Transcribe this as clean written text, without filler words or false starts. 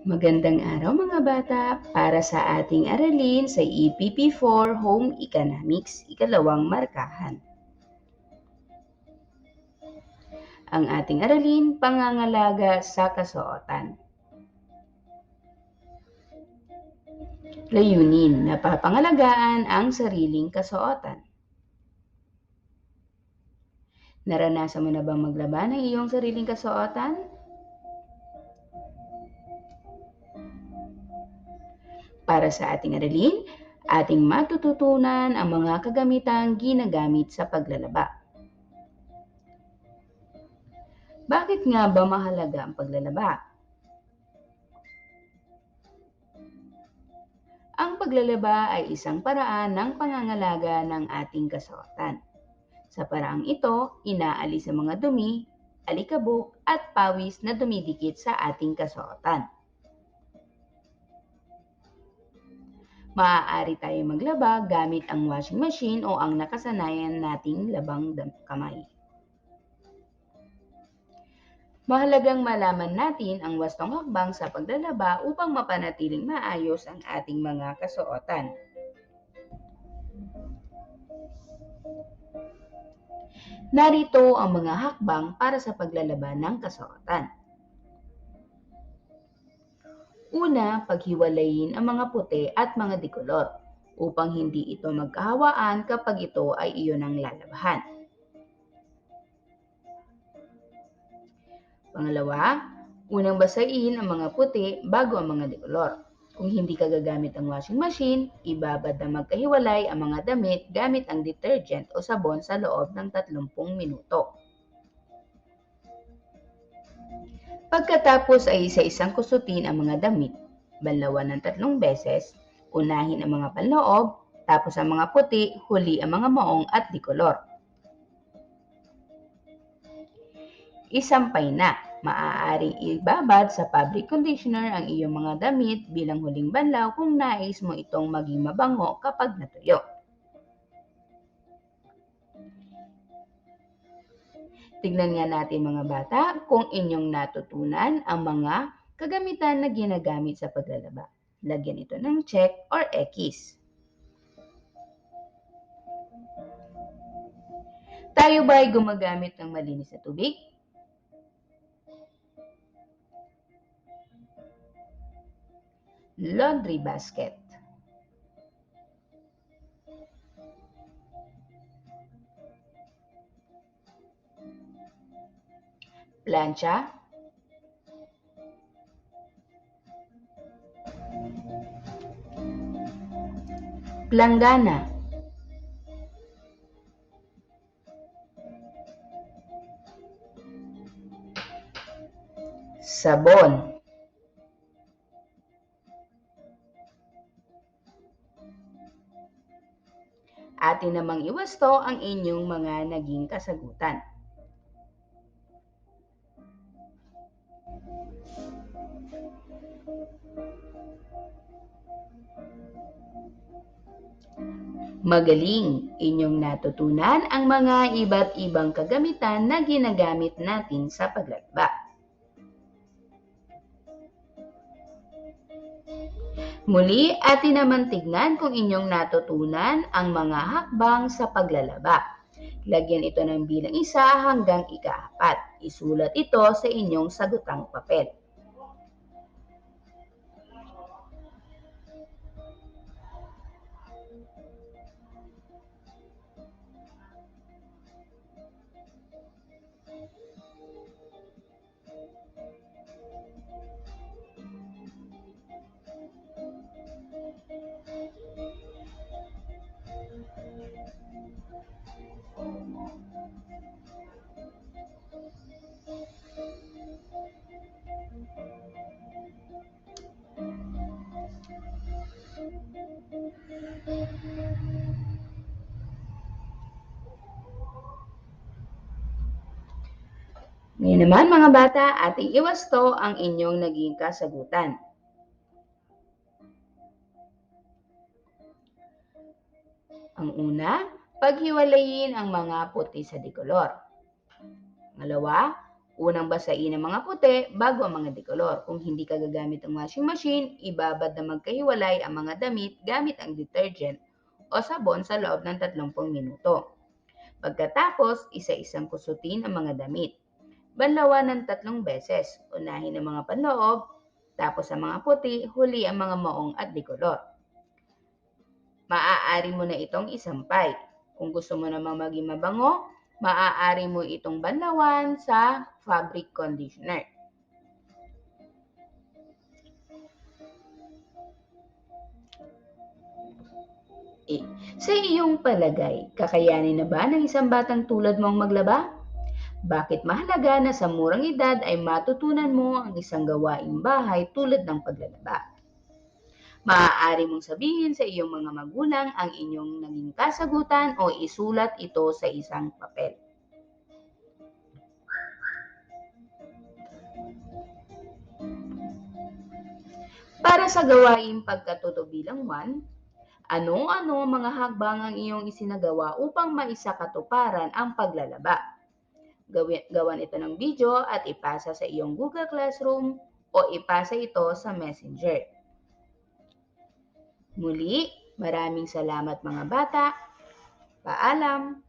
Magandang araw mga bata! Para sa ating aralin sa EPP4 Home Economics, ikalawang markahan. Ang ating aralin, pangangalaga sa kasuotan. Layunin, napapangalagaan ang sariling kasuotan. Naranasan mo na bang maglaba ng iyong sariling kasuotan? Para sa ating aralin, ating matututunan ang mga kagamitang ginagamit sa paglalaba. Bakit nga ba mahalaga ang paglalaba? Ang paglalaba ay isang paraan ng pangangalaga ng ating kasuotan. Sa paraang ito, inaalis ang mga dumi, alikabok at pawis na dumidikit sa ating kasuotan. Maaari tayong maglaba gamit ang washing machine o ang nakasanayan nating labang kamay. Mahalagang malaman natin ang wastong hakbang sa paglalaba upang mapanatiling maayos ang ating mga kasuotan. Narito ang mga hakbang para sa paglalaba ng kasuotan. Una, paghiwalayin ang mga puti at mga dikulot upang hindi ito magkahawaan kapag ito ay iyon ang lalabahan. Pangalawa, unang basain ang mga puti bago ang mga dikulot. Kung hindi ka gagamit ng washing machine, ibabad na magkahiwalay ang mga damit gamit ang detergent o sabon sa loob ng 30 minuto. Pagkatapos ay isa-isang kusutin ang mga damit, banlawan ng 3 beses, unahin ang mga panloob, tapos ang mga puti, huli ang mga maong at dikolor. Isampay na, maaaring ibabad sa fabric conditioner ang iyong mga damit bilang huling banlaw kung nais mo itong maging mabango kapag natuyo. Tignan nga natin mga bata kung inyong natutunan ang mga kagamitan na ginagamit sa paglalaba. Lagyan ito ng check or X. Tayo ba ay gumagamit ng malinis na tubig? Laundry basket. Plancha. Planggana. Sabon. Atin namang iwasto ang inyong mga naging kasagutan. Magaling! Inyong natutunan ang mga iba't ibang kagamitan na ginagamit natin sa paglalaba. Muli, atin naman tignan kung inyong natutunan ang mga hakbang sa paglalaba. Lagyan ito ng bilang 1 hanggang ika-4. Isulat ito sa inyong sagutang papel. Ngayon naman mga bata, ating iwasto ang inyong naging kasagutan. Ang una, paghiwalayin ang mga puti sa dikolor. Pangalawa, Unang basain ang mga puti bago ang mga dekolor. Kung hindi ka gagamit ng washing machine, ibabad na magkahiwalay ang mga damit gamit ang detergent o sabon sa loob ng 30 minuto. Pagkatapos, isa-isang kusutin ang mga damit. Banlawan ng 3 beses. Unahin ang mga panloob, tapos ang mga puti, huli ang mga maong at dekolor. Maaari mo na itong isampay. Kung gusto mo namang maging mabango, maaari mo itong banlawan sa fabric conditioner. Sa iyong palagay, kakayanin na ba ng isang batang tulad mo ang maglaba? Bakit mahalaga na sa murang edad ay matutunan mo ang isang gawaing bahay tulad ng paglalaba? Maaari mong sabihin sa iyong mga magulang ang inyong naging kasagutan o isulat ito sa isang papel. Para sa gawaing pagkatuto bilang 1, ano-ano ang mga hakbang ang iyong isinagawa upang maisakatuparan ang paglalaba? Gawan ito ng video at ipasa sa iyong Google Classroom o ipasa ito sa Messenger. Muli, maraming salamat mga bata. Paalam!